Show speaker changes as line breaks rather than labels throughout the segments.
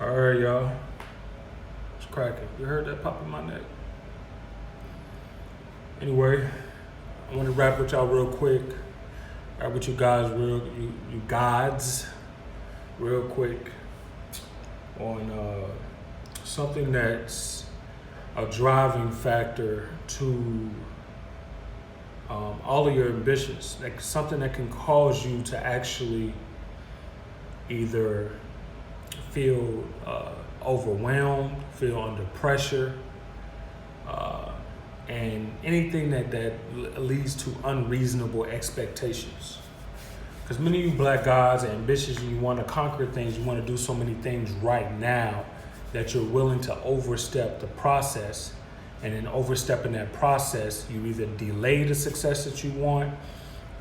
All right, y'all. It's cracking. You heard that pop in my neck. Anyway, I want to wrap with y'all real quick. Wrap with you guys real quick on something that's a driving factor to all of your ambitions. Like something that can cause you to actually either feel overwhelmed, feel under pressure, and anything that leads to unreasonable expectations. Because many of you black guys are ambitious and you want to conquer things, you want to do so many things right now that you're willing to overstep the process. And in overstepping that process, you either delay the success that you want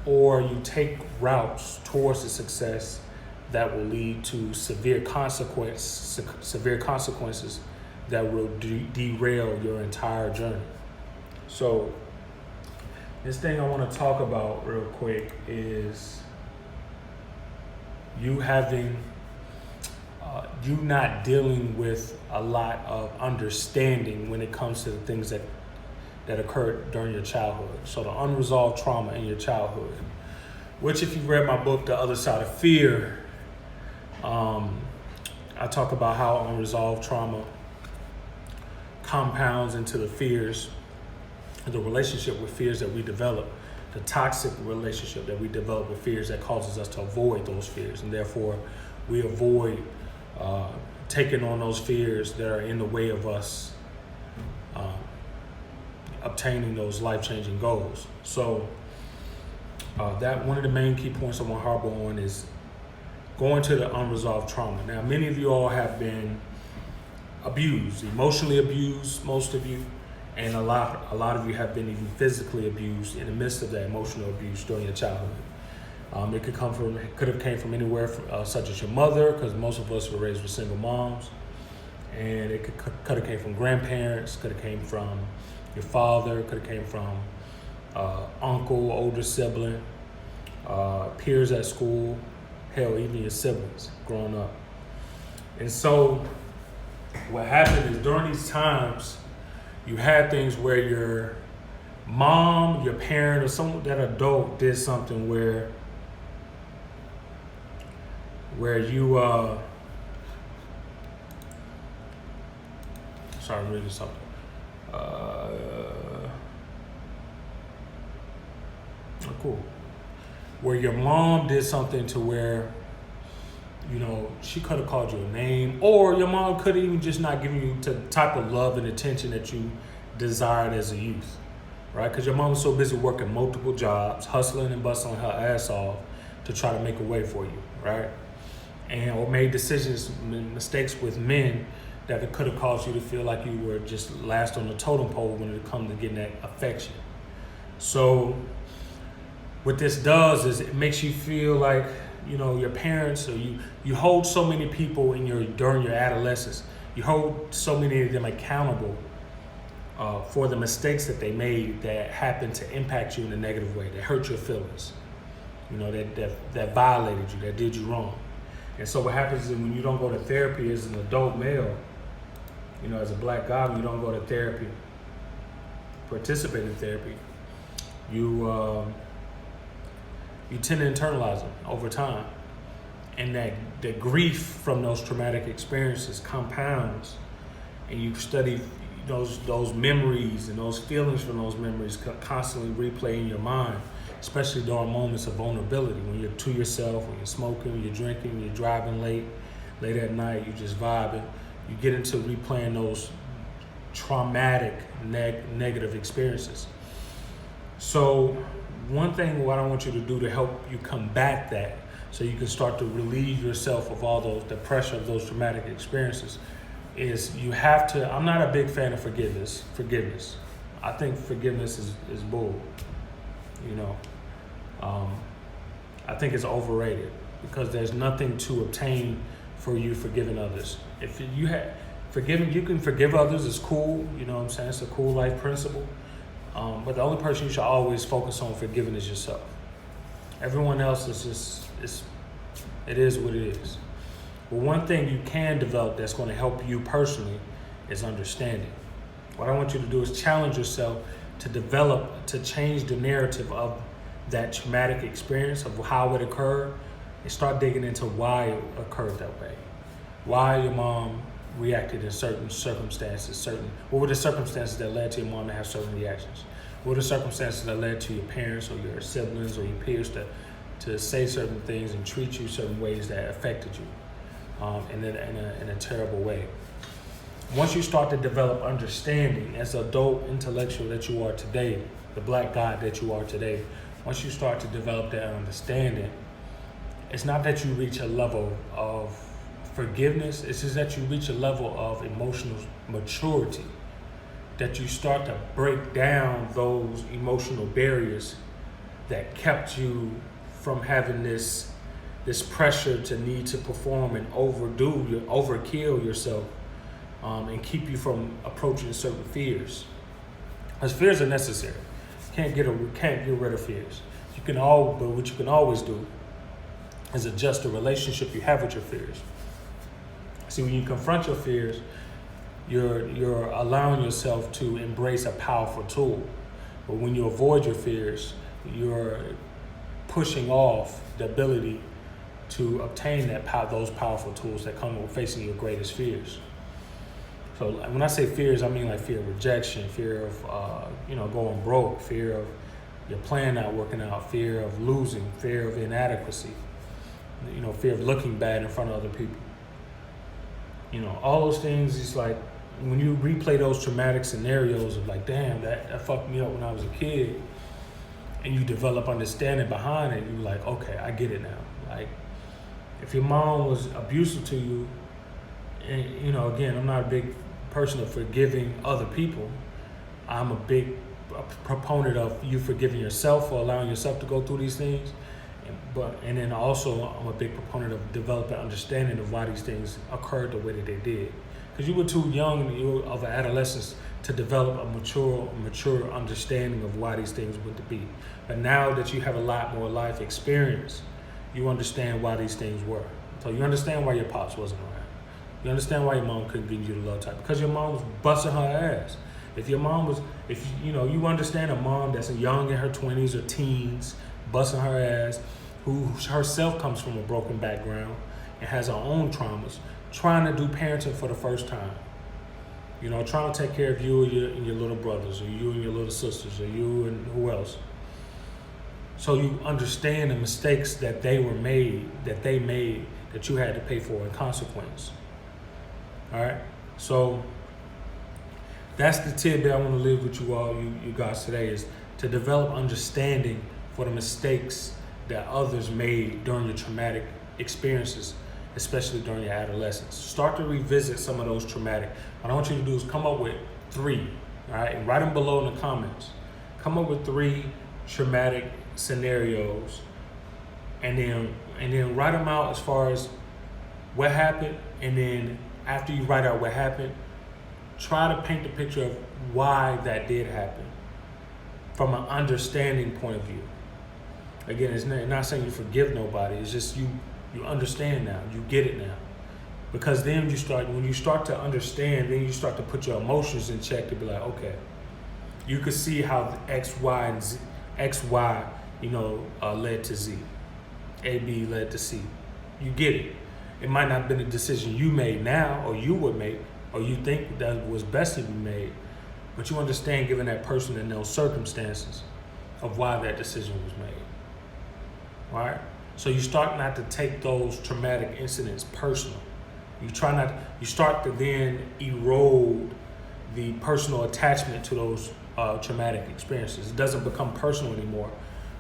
or you take routes towards the success that will lead to severe consequences that will derail your entire journey. So this thing I want to talk about real quick is you not dealing with a lot of understanding when it comes to the things that occurred during your childhood. So the unresolved trauma in your childhood, which if you read my book, The Other Side of Fear, I talk about how unresolved trauma compounds into the fears, the relationship with fears that we develop, the toxic relationship that we develop with fears that causes us to avoid those fears. And therefore, we avoid taking on those fears that are in the way of us obtaining those life-changing goals. So that one of the main key points I want to harbor on is going to the unresolved trauma. Now, many of you all have been abused, emotionally abused, most of you, and a lot of you have been even physically abused in the midst of that emotional abuse during your childhood. It could have came from anywhere, such as your mother, because most of us were raised with single moms, and it could have came from grandparents, could have came from your father, could have came from uncle, older sibling, peers at school, hell, even your siblings growing up. And so what happened is during these times, you had things where your mom, your parent, or that adult did something where you sorry, I'm reading something. Cool. Where your mom did something to where, she could have called you a name, or your mom could have even just not given you the type of love and attention that you desired as a youth, right? Because your mom was so busy working multiple jobs, hustling and bustling her ass off to try to make a way for you, right? Or made mistakes with men that it could have caused you to feel like you were just last on the totem pole when it comes to getting that affection. So what this does is it makes you feel like, your parents, or you hold so many people during your adolescence, you hold so many of them accountable for the mistakes that they made that happened to impact you in a negative way, that hurt your feelings, that violated you, that did you wrong. And so what happens is when you don't go to therapy as an adult male, as a black guy, when you don't go to therapy, participate in therapy, you tend to internalize them over time. And that grief from those traumatic experiences compounds, and you study those memories and those feelings from those memories constantly replay in your mind, especially during moments of vulnerability, when you're to yourself, when you're smoking, when you're drinking, when you're driving late at night, you're just vibing. You get into replaying those traumatic negative experiences. So one thing what I want you to do to help you combat that, so you can start to relieve yourself of the pressure of those traumatic experiences, is you have to, I'm not a big fan of forgiveness. I think forgiveness is bull, I think it's overrated because there's nothing to obtain for you forgiving others. If you you can forgive others, it's cool, it's a cool life principle. But the only person you should always focus on forgiving is yourself. Everyone else is it is what it is. Well, one thing you can develop that's going to help you personally is understanding. What I want you to do is challenge yourself to change the narrative of that traumatic experience, of how it occurred, and start digging into why it occurred that way. Why your mom reacted in certain circumstances, what were the circumstances that led to your mom to have certain reactions? What are the circumstances that led to your parents or your siblings or your peers to say certain things and treat you certain ways that affected you in a terrible way? Once you start to develop understanding as an adult intellectual that you are today, the black God that you are today, once you start to develop that understanding, it's not that you reach a level of forgiveness, it's just that you reach a level of emotional maturity, that you start to break down those emotional barriers that kept you from having this pressure to need to perform and overkill yourself, and keep you from approaching certain fears. Because fears are necessary. You can't get rid of fears. But what you can always do is adjust the relationship you have with your fears. See, when you confront your fears, you're allowing yourself to embrace a powerful tool. But when you avoid your fears, you're pushing off the ability to obtain those powerful tools that come with facing your greatest fears. So when I say fears, I mean like fear of rejection, fear of going broke, fear of your plan not working out, fear of losing, fear of inadequacy, fear of looking bad in front of other people. All those things, it's like when you replay those traumatic scenarios of like, damn, that fucked me up when I was a kid, and you develop understanding behind it, you're like, okay, I get it now. Like, if your mom was abusive to you, and again, I'm not a big person of forgiving other people. I'm a big proponent of you forgiving yourself for allowing yourself to go through these things. And then also I'm a big proponent of developing understanding of why these things occurred the way that they did. Because you were too young of an adolescence to develop a mature understanding of why these things were to be. But now that you have a lot more life experience, you understand why these things were. So you understand why your pops wasn't around. You understand why your mom couldn't give you the love type, because your mom was busting her ass. If you understand a mom that's young in her 20s or teens, busting her ass, who herself comes from a broken background and has her own traumas, trying to do parenting for the first time. Trying to take care of you and your little brothers, or you and your little sisters, or you and who else. So you understand the mistakes that they made, that you had to pay for in consequence. All right, so that's the tip that I want to leave with you all, you guys today, is to develop understanding for the mistakes that others made during your traumatic experiences, especially during your adolescence. Start to revisit some of those traumatic. What I want you to do is come up with 3, all right, and write them below in the comments. Come up with 3 traumatic scenarios, and then write them out as far as what happened, and then after you write out what happened, try to paint the picture of why that did happen from an understanding point of view. Again, it's not saying you forgive nobody. It's just you understand now. You get it now. Because then when you start to understand, then you start to put your emotions in check to be like, okay, you could see how X, Y, led to Z. A, B led to C. You get it. It might not have been a decision you made now, or you would make, or you think that was best to be made, but you understand, given that person in those circumstances, of why that decision was made. All right? So you start not to take those traumatic incidents personal. You start to then erode the personal attachment to those traumatic experiences. It doesn't become personal anymore,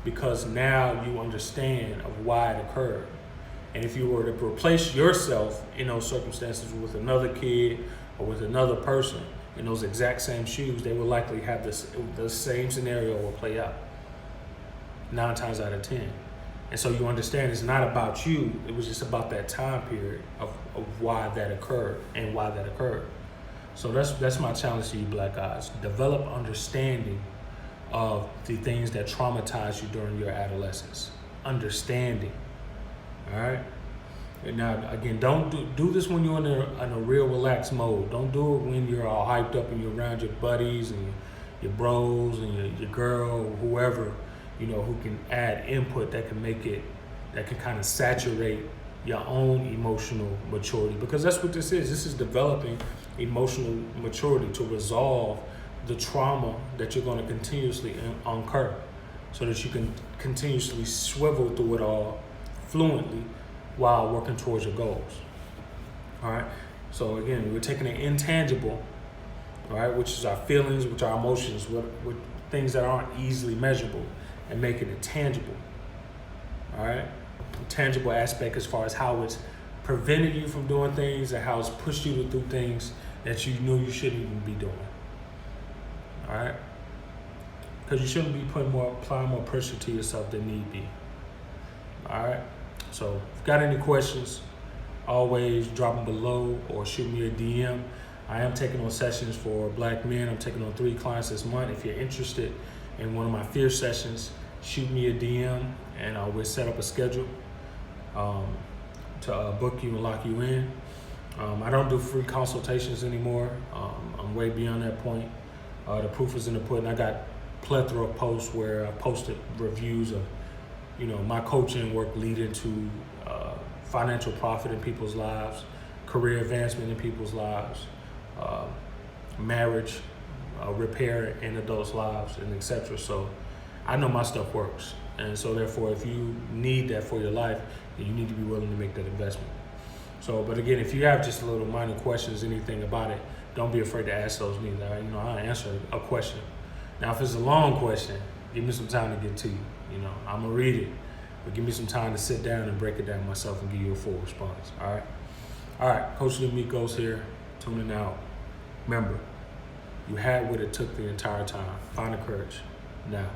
because now you understand of why it occurred. And if you were to replace yourself in those circumstances with another kid or with another person in those exact same shoes, they will likely have the same scenario will play out 9 times out of 10. And so you understand it's not about you. It was just about that time period of why that occurred and why that occurred. So that's my challenge to you, black guys. Develop understanding of the things that traumatize you during your adolescence. Understanding. All right? And now, again, don't do this when you're in a real relaxed mode. Don't do it when you're all hyped up and you're around your buddies and your bros and your girl, or whoever, who can add input that can kind of saturate your own emotional maturity. Because that's what this is. This is developing emotional maturity to resolve the trauma that you're going to continuously incur, so that you can continuously swivel through it all fluently while working towards your goals. All right. So again, we're taking an intangible, all right, which is our feelings, which are our emotions, with things that aren't easily measurable, and making it tangible. All right. Tangible aspect as far as how it's prevented you from doing things and how it's pushed you to do things that you knew you shouldn't even be doing. All right. Because you shouldn't be applying more pressure to yourself than need be. All right. So if you've got any questions, always drop them below or shoot me a DM. I am taking on sessions for Black men. I'm taking on 3 clients this month. If you're interested in one of my fear sessions, shoot me a DM and we'll set up a schedule to book you and lock you in. I don't do free consultations anymore. I'm way beyond that point. The proof is in the pudding. I got plethora of posts where I posted reviews of my coaching work leading to financial profit in people's lives, career advancement in people's lives, marriage repair in adults' lives, and etc. So I know my stuff works. And so therefore, if you need that for your life, then you need to be willing to make that investment. So, but again, if you have just a little minor questions, anything about it, don't be afraid to ask those neither. I'll answer a question. Now, if it's a long question, give me some time to get to you. I'm gonna read it, but give me some time to sit down and break it down myself and give you a full response. All right. Coach Demecos here, tuning out. Remember, you had what it took the entire time. Find the courage now.